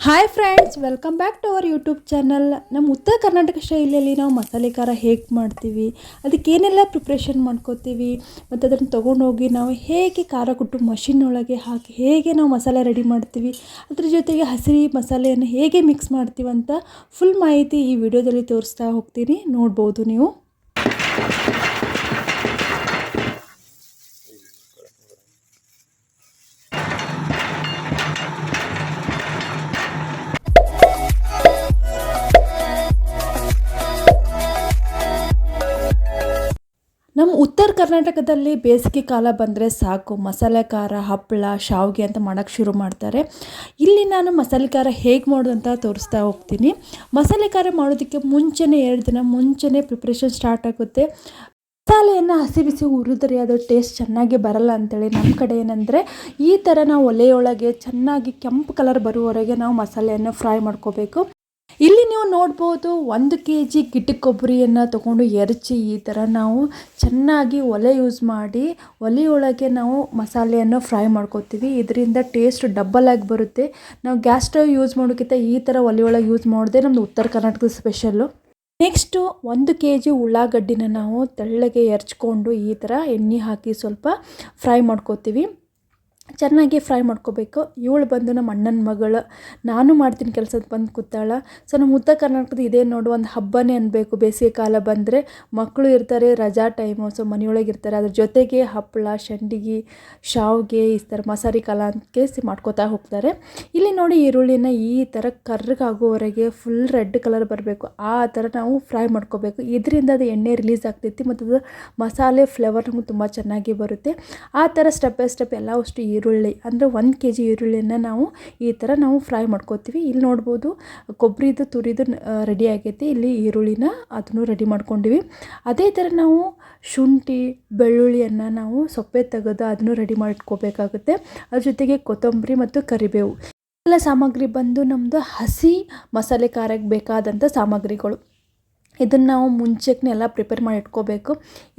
Hi friends, welcome back to our YouTube channel. ನಮ್ಮ ಉತ್ತರ ಕರ್ನಾಟಕ ಶೈಲಿಯಲ್ಲಿ ನಾವು ಮಸಾಲೆ ಖಾರ ಹೇಗೆ ಮಾಡ್ತೀವಿ, ಅದಕ್ಕೇನೆಲ್ಲ ಪ್ರಿಪ್ರೇಷನ್ ಮಾಡ್ಕೋತೀವಿ, ಮತ್ತು ಅದನ್ನು ತೊಗೊಂಡೋಗಿ ನಾವು ಹೇಗೆ ಖಾರ ಕುಟ್ಟು ಮಷಿನ್ ಒಳಗೆ ಹಾಕಿ ಹೇಗೆ ನಾವು ಮಸಾಲೆ ರೆಡಿ ಮಾಡ್ತೀವಿ, ಅದ್ರ ಜೊತೆಗೆ ಹಸಿ ಮಸಾಲೆಯನ್ನು ಹೇಗೆ ಮಿಕ್ಸ್ ಮಾಡ್ತೀವಿ ಅಂತ ಫುಲ್ ಮಾಹಿತಿ ಈ ವಿಡಿಯೋದಲ್ಲಿ ತೋರಿಸ್ತಾ ಹೋಗ್ತೀನಿ. ನೋಡ್ಬೋದು ನೀವು. ನಮ್ಮ ಉತ್ತರ ಕರ್ನಾಟಕದಲ್ಲಿ ಬೇಸಿಗೆ ಕಾಲ ಬಂದರೆ ಸಾಕು, ಮಸಾಲೆ ಖಾರ, ಹಪ್ಪಳ, ಶಾವಿಗೆ ಅಂತ ಮಾಡೋಕ್ಕೆ ಶುರು ಮಾಡ್ತಾರೆ. ಇಲ್ಲಿ ನಾನು ಮಸಾಲೆ ಖಾರ ಹೇಗೆ ಮಾಡೋದು ಅಂತ ತೋರಿಸ್ತಾ ಹೋಗ್ತೀನಿ. ಮಸಾಲೆ ಖಾರ ಮಾಡೋದಕ್ಕೆ ಮುಂಚೆನೇ 2 ದಿನ ಮುಂಚೆನೇ ಪ್ರಿಪ್ರೇಷನ್ ಸ್ಟಾರ್ಟ್ ಆಗುತ್ತೆ. ಮಸಾಲೆಯನ್ನು ಹಸಿ ಬಿಸಿ ಹುರಿದ್ರೆ ಅದು ಟೇಸ್ಟ್ ಚೆನ್ನಾಗಿ ಬರಲ್ಲ ಅಂತೇಳಿ ನಮ್ಮ ಕಡೆ ಏನಂದರೆ ಈ ಥರ ನಾವು ಒಲೆಯೊಳಗೆ ಚೆನ್ನಾಗಿ ಕೆಂಪು ಕಲರ್ ಬರುವವರೆಗೆ ನಾವು ಮಸಾಲೆಯನ್ನು ಫ್ರೈ ಮಾಡ್ಕೋಬೇಕು. ಇಲ್ಲಿ ನೀವು ನೋಡ್ಬೋದು 1 kg ಗಿಟ್ಟ ಕೊಬ್ಬರಿಯನ್ನು ತೊಗೊಂಡು ಎರಚಿ ಈ ಥರ ನಾವು ಚೆನ್ನಾಗಿ ಒಲೆ ಯೂಸ್ ಮಾಡಿ ಒಲೆಯೊಳಗೆ ನಾವು ಮಸಾಲೆಯನ್ನು ಫ್ರೈ ಮಾಡ್ಕೋತೀವಿ. ಇದರಿಂದ ಟೇಸ್ಟ್ ಡಬ್ಬಲ್ ಆಗಿ ಬರುತ್ತೆ. ನಾವು ಗ್ಯಾಸ್ ಸ್ಟವ್ ಯೂಸ್ ಮಾಡೋಕ್ಕಿಂತ ಈ ಥರ ಒಲೆಯೊಳಗೆ ಯೂಸ್ ಮಾಡಿದೆ ನಮ್ಮದು ಉತ್ತರ ಕರ್ನಾಟಕದ ಸ್ಪೆಷಲ್ಲು. ನೆಕ್ಸ್ಟು 1 kg ಉಳ್ಳಾಗಡ್ಡಿನ ನಾವು ತೆಳ್ಳಗೆ ಹೆರ್ಚ್ಕೊಂಡು ಈ ಥರ ಎಣ್ಣೆ ಹಾಕಿ ಸ್ವಲ್ಪ ಫ್ರೈ ಮಾಡ್ಕೋತೀವಿ. ಚೆನ್ನಾಗಿ ಫ್ರೈ ಮಾಡ್ಕೋಬೇಕು. ಇವಳು ಬಂದು ನಮ್ಮ ಅಣ್ಣನ ಮಗಳು, ನಾನು ಮಾಡ್ತೀನಿ ಕೆಲಸದ ಬಂದು ಕೂತಾಳ. ಸೊ ನಮ್ಮ ಉತ್ತರ ಕರ್ನಾಟಕದ ಇದೇ ನೋಡು ಒಂದು ಹಬ್ಬನೇ ಅನ್ಬೇಕು. ಬೇಸಿಗೆ ಕಾಲ ಬಂದರೆ ಮಕ್ಕಳು ಇರ್ತಾರೆ, ರಜಾ ಟೈಮು, ಸೊ ಮನೆಯೊಳಗೆ ಇರ್ತಾರೆ. ಅದ್ರ ಜೊತೆಗೆ ಹಪ್ಪಳ, ಸಂಡಿಗೆ, ಶಾವಿಗೆ ಈ ಥರ ಮಸಾಲೆ ಕಾಲ ಅಂತ ಮಾಡ್ಕೋತಾ ಹೋಗ್ತಾರೆ. ಇಲ್ಲಿ ನೋಡಿ ಈರುಳ್ಳಿನ ಈ ಥರ ಕರ್ರಗಾಗುವವರೆಗೆ ಫುಲ್ ರೆಡ್ ಕಲರ್ ಬರಬೇಕು, ಆ ಥರ ನಾವು ಫ್ರೈ ಮಾಡ್ಕೋಬೇಕು. ಇದರಿಂದ ಅದು ಎಣ್ಣೆ ರಿಲೀಸ್ ಆಗ್ತೈತಿ ಮತ್ತು ಅದು ಮಸಾಲೆ ಫ್ಲೇವರ್ ನಮಗೆ ತುಂಬ ಚೆನ್ನಾಗಿ ಬರುತ್ತೆ. ಆ ಥರ ಸ್ಟೆಪ್ ಬೈ ಸ್ಟೆಪ್ ಎಲ್ಲ ಅಷ್ಟು ಈರುಳ್ಳಿ ಅಂದರೆ 1 kg ಈರುಳ್ಳಿನ ನಾವು ಈ ಥರ ನಾವು ಫ್ರೈ ಮಾಡ್ಕೋತೀವಿ. ಇಲ್ಲಿ ನೋಡ್ಬೋದು ಕೊಬ್ಬರಿದು ತುರಿದು ರೆಡಿ ಆಗೈತಿ. ಇಲ್ಲಿ ಈರುಳ್ಳಿನ ಅದನ್ನು ರೆಡಿ ಮಾಡ್ಕೊಂಡಿವಿ. ಅದೇ ಥರ ನಾವು ಶುಂಠಿ ಬೆಳ್ಳುಳ್ಳಿಯನ್ನು ನಾವು ಸೊಪ್ಪೆ ತೆಗೆದು ಅದನ್ನು ರೆಡಿ ಮಾಡಿಟ್ಕೋಬೇಕಾಗುತ್ತೆ. ಅದ್ರ ಜೊತೆಗೆ ಕೊತ್ತಂಬರಿ ಮತ್ತು ಕರಿಬೇವು ಎಲ್ಲ ಸಾಮಗ್ರಿ ಬಂದು ನಮ್ಮದು ಹಸಿ ಮಸಾಲೆ ಖಾರಕ್ಕೆ ಬೇಕಾದಂಥ ಸಾಮಗ್ರಿಗಳು. ಇದನ್ನು ನಾವು ಮುಂಚೆನೇ ಎಲ್ಲ ಪ್ರಿಪೇರ್ ಮಾಡಿ ಇಟ್ಕೋಬೇಕು.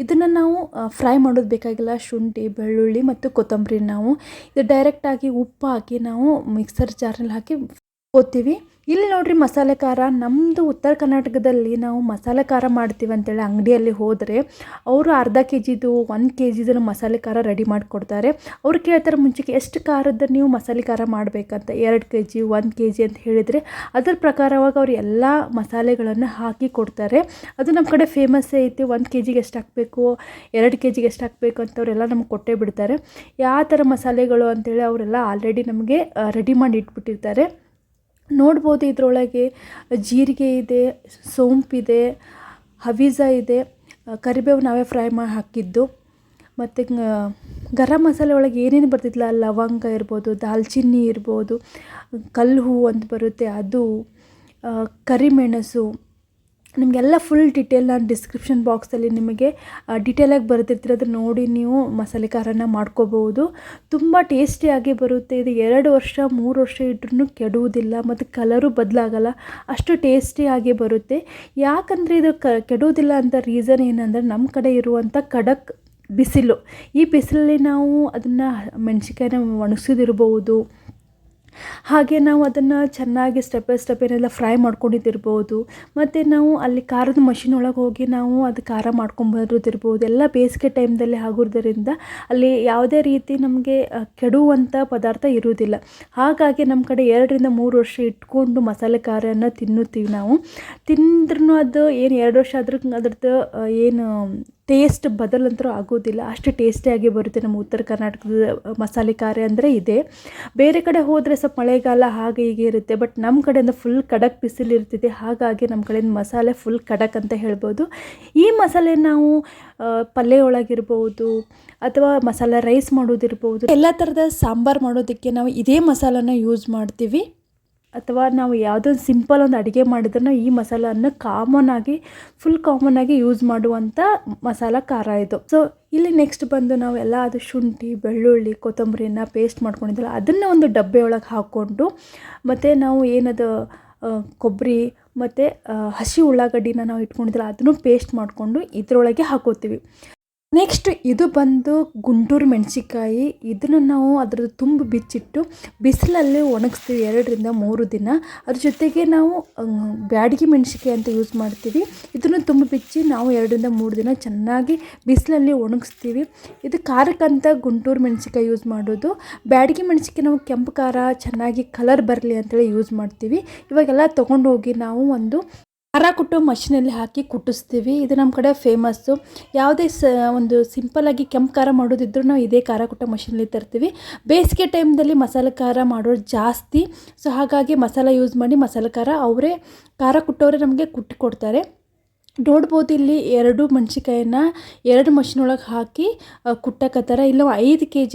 ಇದನ್ನು ನಾವು ಫ್ರೈ ಮಾಡೋದು ಬೇಕಾಗಿಲ್ಲ. ಶುಂಠಿ, ಬೆಳ್ಳುಳ್ಳಿ ಮತ್ತು ಕೊತ್ತಂಬರಿ ನಾವು ಇದು ಡೈರೆಕ್ಟಾಗಿ ಉಪ್ಪು ಹಾಕಿ ನಾವು ಮಿಕ್ಸರ್ ಜಾರ್ನಲ್ಲಿ ಹಾಕಿ ಹೋಗ್ತೀವಿ. ಇಲ್ಲಿ ನೋಡಿರಿ ಮಸಾಲೆ ಖಾರ ನಮ್ಮದು ಉತ್ತರ ಕರ್ನಾಟಕದಲ್ಲಿ ನಾವು ಮಸಾಲೆ ಖಾರ ಮಾಡ್ತೀವಿ ಅಂತೇಳಿ ಅಂಗಡಿಯಲ್ಲಿ ಹೋದರೆ ಅವರು ಅರ್ಧ kgದು 1 kgದು ಮಸಾಲೆ ಖಾರ ರೆಡಿ ಮಾಡಿಕೊಡ್ತಾರೆ. ಅವ್ರು ಕೇಳ್ತಾರೆ ಮುಂಚೆಗೆ ಎಷ್ಟು ಖಾರದ ನೀವು ಮಸಾಲೆ ಖಾರ ಮಾಡಬೇಕಂತ. 2 kg 1 kg ಅಂತ ಹೇಳಿದರೆ ಅದರ ಪ್ರಕಾರವಾಗಿ ಅವ್ರು ಎಲ್ಲ ಮಸಾಲೆಗಳನ್ನು ಹಾಕಿ ಕೊಡ್ತಾರೆ. ಅದು ನಮ್ಮ ಕಡೆ ಫೇಮಸ್ ಐತಿ. 1 kgಗೆ ಎಷ್ಟು ಹಾಕಬೇಕು, 2 kgಗೆ ಎಷ್ಟು ಹಾಕಬೇಕು ಅಂತ ಅವರೆಲ್ಲ ನಮ್ಗೆ ಕೊಟ್ಟೇ ಬಿಡ್ತಾರೆ. ಯಾವ ಥರ ಮಸಾಲೆಗಳು ಅಂತೇಳಿ ಅವರೆಲ್ಲ ಆಲ್ರೆಡಿ ನಮಗೆ ರೆಡಿ ಮಾಡಿ ಇಟ್ಬಿಟ್ಟಿರ್ತಾರೆ. ನೋಡ್ಬೋದು ಇದರೊಳಗೆ ಜೀರಿಗೆ ಇದೆ, ಸೋಂಪಿದೆ, ಹವೀಜ ಇದೆ, ಕರಿಬೇವು ನಾವೇ ಫ್ರೈ ಮಾಡಿ ಹಾಕಿದ್ದು, ಮತ್ತು ಗರಂ ಮಸಾಲೆ ಒಳಗೆ ಏನೇನು ಬರ್ತಿದ್ದಿಲ್ಲ, ಲವಂಗ ಇರ್ಬೋದು, ದಾಲ್ಚಿನ್ನಿ ಇರ್ಬೋದು, ಕಲ್ಲು ಹೂವು ಅಂತ ಬರುತ್ತೆ ಅದು, ಕರಿಮೆಣಸು, ನಿಮಗೆಲ್ಲ ಫುಲ್ ಡೀಟೇಲ್ ನಾನು ಡಿಸ್ಕ್ರಿಪ್ಷನ್ ಬಾಕ್ಸಲ್ಲಿ ನಿಮಗೆ ಡೀಟೇಲಾಗಿ ಬರೆದಿರ್ತೀರ. ನೋಡಿ ನೀವು ಮಸಾಲೆ ಖಾರನ ಮಾಡ್ಕೋಬೋದು. ತುಂಬ ಟೇಸ್ಟಿಯಾಗಿ ಬರುತ್ತೆ. ಇದು 2 ವರ್ಷ 3 ವರ್ಷ ಇದ್ರೂ ಕೆಡುವುದಿಲ್ಲ ಮತ್ತು ಕಲರು ಬದಲಾಗಲ್ಲ, ಅಷ್ಟು ಟೇಸ್ಟಿಯಾಗಿ ಬರುತ್ತೆ. ಯಾಕಂದರೆ ಇದು ಕೆಡುವುದಿಲ್ಲ ಅಂತ ರೀಸನ್ ಏನಂದರೆ ನಮ್ಮ ಕಡೆ ಇರುವಂಥ ಖಡಕ್ ಬಿಸಿಲು. ಈ ಬಿಸಿಲಲ್ಲಿ ನಾವು ಅದನ್ನು ಮೆಣಸಿನ್ಕಾಯಿನ ಒಣಗಿಸಿದಿರ್ಬೋದು, ಹಾಗೆ ನಾವು ಅದನ್ನು ಚೆನ್ನಾಗಿ ಸ್ಟೆಪ್ ಬೈ ಸ್ಟೆಪ್ ಏನೆಲ್ಲ ಫ್ರೈ ಮಾಡ್ಕೊಂಡಿದ್ದಿರ್ಬೋದು, ಮತ್ತು ನಾವು ಅಲ್ಲಿ ಖಾರದ ಮಷಿನ್ ಒಳಗೆ ಹೋಗಿ ನಾವು ಅದು ಖಾರ ಮಾಡ್ಕೊಂಬರೋದಿರ್ಬೋದು. ಎಲ್ಲ ಬೇಸಿಗೆ ಟೈಮ್ದಲ್ಲಿ ಆಗೋದ್ರಿಂದ ಅಲ್ಲಿ ಯಾವುದೇ ರೀತಿ ನಮಗೆ ಕೆಡುವಂಥ ಪದಾರ್ಥ ಇರುವುದಿಲ್ಲ. ಹಾಗಾಗಿ ನಮ್ಮ ಕಡೆ 2 ರಿಂದ 3 ವರ್ಷ ಇಟ್ಕೊಂಡು ಮಸಾಲೆ ಖಾರನ ತಿನ್ನುತ್ತೀವಿ ನಾವು. ತಿಂದ್ರೂ ಅದು ಏನು 2 ವರ್ಷ ಆದ್ರೂ ಅದ್ರದ್ದು ಏನು ಟೇಸ್ಟ್ ಬದಲಂತರೂ ಆಗೋದಿಲ್ಲ, ಅಷ್ಟು ಟೇಸ್ಟಿಯಾಗಿ ಬರುತ್ತೆ. ನಮ್ಮ ಉತ್ತರ ಕರ್ನಾಟಕದ ಮಸಾಲೆ ಖಾರ ಅಂದರೆ ಇದೆ. ಬೇರೆ ಕಡೆ ಹೋದರೆ ಸ್ವಲ್ಪ ಮಳೆಗಾಲ ಹಾಗೆ ಹೀಗೆ ಇರುತ್ತೆ, ಬಟ್ ನಮ್ಮ ಕಡೆಯಿಂದ ಫುಲ್ ಖಡಕ್ ಬಿಸಿಲು ಇರ್ತಿದೆ. ಹಾಗಾಗಿ ನಮ್ಮ ಕಡೆಯಿಂದ ಮಸಾಲೆ ಫುಲ್ ಖಡಕ್ ಅಂತ ಹೇಳ್ಬೋದು. ಈ ಮಸಾಲೆ ನಾವು ಪಲ್ಯ ಒಳಗಿರ್ಬೋದು ಅಥವಾ ಮಸಾಲೆ ರೈಸ್ ಮಾಡೋದಿರ್ಬೋದು, ಎಲ್ಲ ಥರದ ಸಾಂಬಾರು ಮಾಡೋದಕ್ಕೆ ನಾವು ಇದೇ ಮಸಾಲನ ಯೂಸ್ ಮಾಡ್ತೀವಿ. ಅಥವಾ ನಾವು ಯಾವುದೋ ಸಿಂಪಲ್ ಒಂದು ಅಡುಗೆ ಮಾಡಿದ್ರೂ ಈ ಮಸಾಲನ್ನು ಫುಲ್ ಕಾಮನ್ ಆಗಿ ಯೂಸ್ ಮಾಡುವಂಥ ಮಸಾಲ ಖಾರ ಇದು. ಸೊ ಇಲ್ಲಿ ನೆಕ್ಸ್ಟ್ ಬಂದು ನಾವು ಎಲ್ಲ ಅದು ಶುಂಠಿ, ಬೆಳ್ಳುಳ್ಳಿ, ಕೊತ್ತಂಬರಿನ ಪೇಸ್ಟ್ ಮಾಡ್ಕೊಂಡಿದ್ದಲ್ಲ ಅದನ್ನು ಒಂದು ಡಬ್ಬೆ ಒಳಗೆ ಹಾಕ್ಕೊಂಡು, ಮತ್ತು ನಾವು ಏನದು ಕೊಬ್ಬರಿ ಮತ್ತು ಹಸಿ ಉಳ್ಳಾಗಡ್ಡಿನ ನಾವು ಇಟ್ಕೊಂಡಿದ್ದಲ್ಲ ಅದನ್ನು ಪೇಸ್ಟ್ ಮಾಡಿಕೊಂಡು ಇದರೊಳಗೆ ಹಾಕೋತೀವಿ. ನೆಕ್ಸ್ಟ್ ಇದು ಬಂದು ಗುಂಟೂರು ಮೆಣಸಿಕಾಯಿ. ಇದನ್ನು ನಾವು ಅದ್ರದ್ದು ತುಂಬು ಬಿಚ್ಚಿಟ್ಟು ಬಿಸಿಲಲ್ಲಿ ಒಣಗಿಸ್ತೀವಿ 2 ರಿಂದ 3 ದಿನ. ಅದ್ರ ಜೊತೆಗೆ ನಾವು ಬ್ಯಾಡಗಿ ಮೆಣಸಿಕಾಯಿ ಅಂತ ಯೂಸ್ ಮಾಡ್ತೀವಿ. ಇದನ್ನು ತುಂಬು ಬಿಚ್ಚಿ ನಾವು 2 ರಿಂದ 3 ದಿನ ಚೆನ್ನಾಗಿ ಬಿಸಿಲಲ್ಲಿ ಒಣಗಿಸ್ತೀವಿ. ಇದು ಖಾರಕ್ಕಂತ ಗುಂಟೂರು ಮೆಣಸಿಕಾಯಿ ಯೂಸ್ ಮಾಡೋದು. ಬ್ಯಾಡಗಿ ಮೆಣಸಿಕಾಯಿ ನಾವು ಕೆಂಪು ಖಾರ ಚೆನ್ನಾಗಿ ಕಲರ್ ಬರಲಿ ಅಂತೇಳಿ ಯೂಸ್ ಮಾಡ್ತೀವಿ. ಇವಾಗೆಲ್ಲ ತೊಗೊಂಡೋಗಿ ನಾವು ಒಂದು ಖಾರ ಕುಟ್ಟೋ ಮಷಿನಲ್ಲಿ ಹಾಕಿ ಕುಟ್ಟಿಸ್ತೀವಿ. ಇದು ನಮ್ಮ ಕಡೆ ಫೇಮಸ್ಸು. ಯಾವುದೇ ಒಂದು ಸಿಂಪಲ್ಲಾಗಿ ಕೆಂಪು ಖಾರ ಮಾಡೋದಿದ್ರು ನಾವು ಇದೇ ಖಾರ ಕುಟ್ಟೋ ಮಷಿನಲ್ಲಿ ತರ್ತೀವಿ. ಬೇಸಿಗೆ ಟೈಮ್ದಲ್ಲಿ ಮಸಾಲೆ ಖಾರ ಮಾಡೋರು ಜಾಸ್ತಿ. ಸೊ ಹಾಗಾಗಿ ಮಸಾಲ ಯೂಸ್ ಮಾಡಿ ಮಸಾಲೆ ಖಾರ ಅವರೇ ಖಾರ ಕುಟ್ಟೋರೇ ನಮಗೆ ಕುಟ್ಟಿ ಕೊಡ್ತಾರೆ. ನೋಡ್ಬೋದು ಇಲ್ಲಿ 2 ಮೆಣಸಿಕಾಯನ್ನ 2 ಮಷಿನ್ ಒಳಗೆ ಹಾಕಿ ಕುಟ್ಟಕತ್ತಾರೆ. ಇಲ್ಲ 5 kg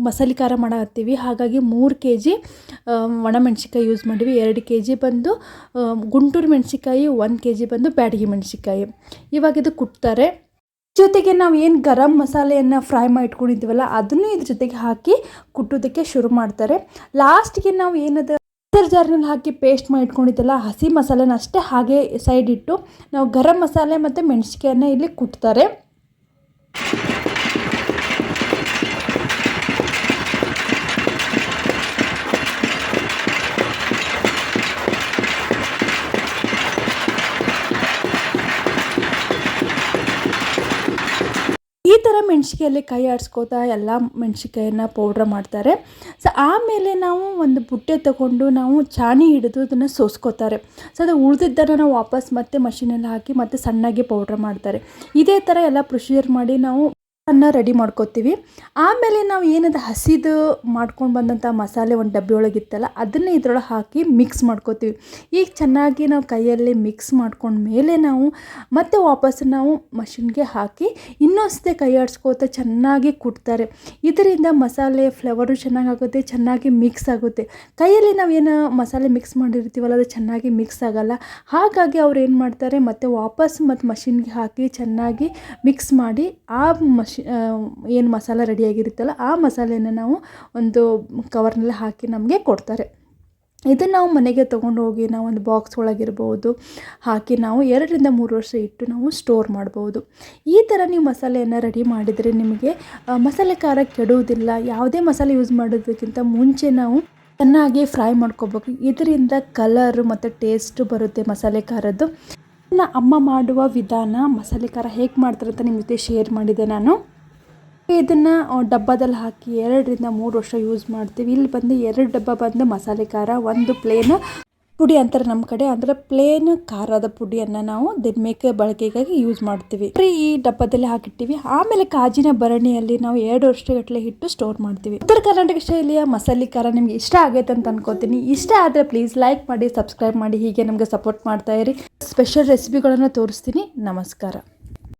ಮಸಾಲೆ ಖಾರ ಮಾಡತ್ತೀವಿ. ಹಾಗಾಗಿ 3 kg ಒಣಮೆಣ್ಸಿಕಾಯಿ ಯೂಸ್ ಮಾಡಿವಿ. 2 kg ಬಂದು ಗುಂಟೂರು ಮೆಣಸಿಕಾಯಿ, 1 kg ಬಂದು ಬ್ಯಾಡಗಿ ಮೆಣಸಿಕಾಯಿ. ಇವಾಗ ಇದು ಕುಟ್ತಾರೆ. ಜೊತೆಗೆ ನಾವು ಏನು ಗರಂ ಮಸಾಲೆಯನ್ನು ಫ್ರೈ ಮಾಡಿ ಇಟ್ಕೊಂಡಿದ್ದೀವಲ್ಲ ಅದನ್ನು ಇದ್ರ ಜೊತೆಗೆ ಹಾಕಿ ಕುಟ್ಟೋದಕ್ಕೆ ಶುರು ಮಾಡ್ತಾರೆ. ಲಾಸ್ಟಿಗೆ ನಾವು ಏನದ ಮಿಕ್ಸರ್ ಜಾರ್ನಲ್ಲಿ ಹಾಕಿ ಪೇಸ್ಟ್ ಮಾಡಿ ಇಟ್ಕೊಂಡಿದ್ದಲ್ಲ ಹಸಿ ಮಸಾಲೆನ ಅಷ್ಟೇ ಹಾಗೆ ಸೈಡ್ ಇಟ್ಟು ನಾವು ಗರಂ ಮಸಾಲೆ ಮತ್ತು ಮೆಣಸಿಕಾಯನ್ನು ಇಲ್ಲಿ ಕುಟ್ತಾರೆ. ಈ ಥರ ಮೆಣಸಿಕಾಯಲ್ಲಿ ಕೈ ಆಡಿಸ್ಕೋತಾ ಎಲ್ಲ ಮೆಣಸಿಕಾಯನ್ನು ಪೌಡ್ರ್ ಮಾಡ್ತಾರೆ. ಸೊ ಆಮೇಲೆ ನಾವು ಒಂದು ಬುಟ್ಟೆ ತಗೊಂಡು ನಾವು ಚಾಣಿ ಹಿಡಿದು ಅದನ್ನು ಸೋಸ್ಕೋತಾರೆ. ಸೊ ಅದು ಉಳಿದಿದ್ದನ್ನು ನಾವು ವಾಪಸ್ ಮತ್ತೆ ಮಷಿನಲ್ಲಿ ಹಾಕಿ ಮತ್ತೆ ಸಣ್ಣಗೆ ಪೌಡ್ರ್ ಮಾಡ್ತಾರೆ. ಇದೇ ಥರ ಎಲ್ಲ ಪ್ರೊಸೀಜರ್ ಮಾಡಿ ನಾವು ಅನ್ನ ರೆಡಿ ಮಾಡ್ಕೋತೀವಿ. ಆಮೇಲೆ ನಾವು ಏನದು ಹಸಿದು ಮಾಡ್ಕೊಂಡು ಬಂದಂಥ ಮಸಾಲೆ ಒಂದು ಡಬ್ಬಿ ಒಳಗಿತ್ತಲ್ಲ ಅದನ್ನೇ ಇದ್ರೊಳಗೆ ಹಾಕಿ ಮಿಕ್ಸ್ ಮಾಡ್ಕೋತೀವಿ. ಈಗ ಚೆನ್ನಾಗಿ ನಾವು ಕೈಯಲ್ಲಿ ಮಿಕ್ಸ್ ಮಾಡ್ಕೊಂಡ್ಮೇಲೆ ನಾವು ಮತ್ತೆ ವಾಪಸ್ ನಾವು ಮಷಿನ್ಗೆ ಹಾಕಿ ಇನ್ನೊಂದ್ಸತಿ ಕೈ ಆಡಿಸ್ಕೋತ ಚೆನ್ನಾಗಿ ಕುಟ್ತಾರೆ. ಇದರಿಂದ ಮಸಾಲೆ ಫ್ಲೇವರು ಚೆನ್ನಾಗಾಗುತ್ತೆ, ಚೆನ್ನಾಗಿ ಮಿಕ್ಸ್ ಆಗುತ್ತೆ. ಕೈಯಲ್ಲಿ ನಾವೇನು ಮಸಾಲೆ ಮಿಕ್ಸ್ ಮಾಡಿರ್ತೀವಲ್ಲ ಅದು ಚೆನ್ನಾಗಿ ಮಿಕ್ಸ್ ಆಗೋಲ್ಲ. ಹಾಗಾಗಿ ಅವ್ರು ಏನು ಮಾಡ್ತಾರೆ ಮತ್ತೆ ವಾಪಸ್ ಮತ್ತು ಮಷಿನ್ಗೆ ಹಾಕಿ ಚೆನ್ನಾಗಿ ಮಿಕ್ಸ್ ಮಾಡಿ ಆ ಏನು ಮಸಾಲೆ ರೆಡಿಯಾಗಿರುತ್ತಲ್ಲ ಆ ಮಸಾಲೆಯನ್ನು ನಾವು ಒಂದು ಕವರ್ನಲ್ಲಿ ಹಾಕಿ ನಮಗೆ ಕೊಡ್ತಾರೆ. ಇದನ್ನು ನಾವು ಮನೆಗೆ ತೊಗೊಂಡು ಹೋಗಿ ನಾವು ಒಂದು ಬಾಕ್ಸ್ ಒಳಗಿರ್ಬೋದು ಹಾಕಿ ನಾವು 2 ರಿಂದ 3 ವರ್ಷ ಇಟ್ಟು ನಾವು ಸ್ಟೋರ್ ಮಾಡ್ಬೋದು. ಈ ಥರ ನೀವು ಮಸಾಲೆಯನ್ನು ರೆಡಿ ಮಾಡಿದರೆ ನಿಮಗೆ ಮಸಾಲೆ ಖಾರ ಕೆಡುವುದಿಲ್ಲ. ಯಾವುದೇ ಮಸಾಲೆ ಯೂಸ್ ಮಾಡೋದಕ್ಕಿಂತ ಮುಂಚೆ ನಾವು ಚೆನ್ನಾಗಿ ಫ್ರೈ ಮಾಡ್ಕೋಬೇಕು. ಇದರಿಂದ ಕಲರ್ ಮತ್ತು ಟೇಸ್ಟ್ ಬರುತ್ತೆ ಮಸಾಲೆ ಖಾರದ್ದು. ಅಮ್ಮ ಮಾಡುವ ವಿಧಾನ ಮಸಾಲೆ ಖಾರ ಹೇಗೆ ಮಾಡ್ತಾರೆ ಅಂತ ನಿಮ್ಮ ಜೊತೆ ಶೇರ್ ಮಾಡಿದೆ ನಾನು. ಇದನ್ನು ಡಬ್ಬದಲ್ಲಿ ಹಾಕಿ 2 ರಿಂದ 3 ವರ್ಷ ಯೂಸ್ ಮಾಡ್ತೀವಿ. ಇಲ್ಲಿ ಬಂದು 2 ಡಬ್ಬ ಬಂದು ಮಸಾಲೆ ಖಾರ, 1 ಪ್ಲೇನ್ ಪುಡಿ ಅಂತಾರೆ ನಮ್ಮ ಕಡೆ. ಅಂದರೆ ಪ್ಲೇನ್ ಖಾರದ ಪುಡಿಯನ್ನು ನಾವು ದಿನಮೇಕೆ ಬಳಕೆಗಾಗಿ ಯೂಸ್ ಮಾಡ್ತೀವಿ. ಈ ಡಬ್ಬದಲ್ಲಿ ಹಾಕಿರ್ತೀವಿ. ಆಮೇಲೆ ಕಾಜಿನ ಭರಣಿಯಲ್ಲಿ ನಾವು 2 ವರ್ಷಗಟ್ಟಲೆ ಇಟ್ಟು ಸ್ಟೋರ್ ಮಾಡ್ತೀವಿ. ಉತ್ತರ ಕರ್ನಾಟಕ ಶೈಲಿಯ ಮಸಾಲೆ ಖಾರ ನಿಮ್ಗೆ ಇಷ್ಟ ಆಗೈತೆ ಅಂತ ಅನ್ಕೋತೀನಿ. ಇಷ್ಟ ಆದರೆ ಪ್ಲೀಸ್ ಲೈಕ್ ಮಾಡಿ, ಸಬ್ಸ್ಕ್ರೈಬ್ ಮಾಡಿ, ಹೀಗೆ ನಮಗೆ ಸಪೋರ್ಟ್ ಮಾಡ್ತಾ ಇರಿ. ಸ್ಪೆಷಲ್ ರೆಸಿಪಿಗಳನ್ನು ತೋರಿಸ್ತೀನಿ. ನಮಸ್ಕಾರ.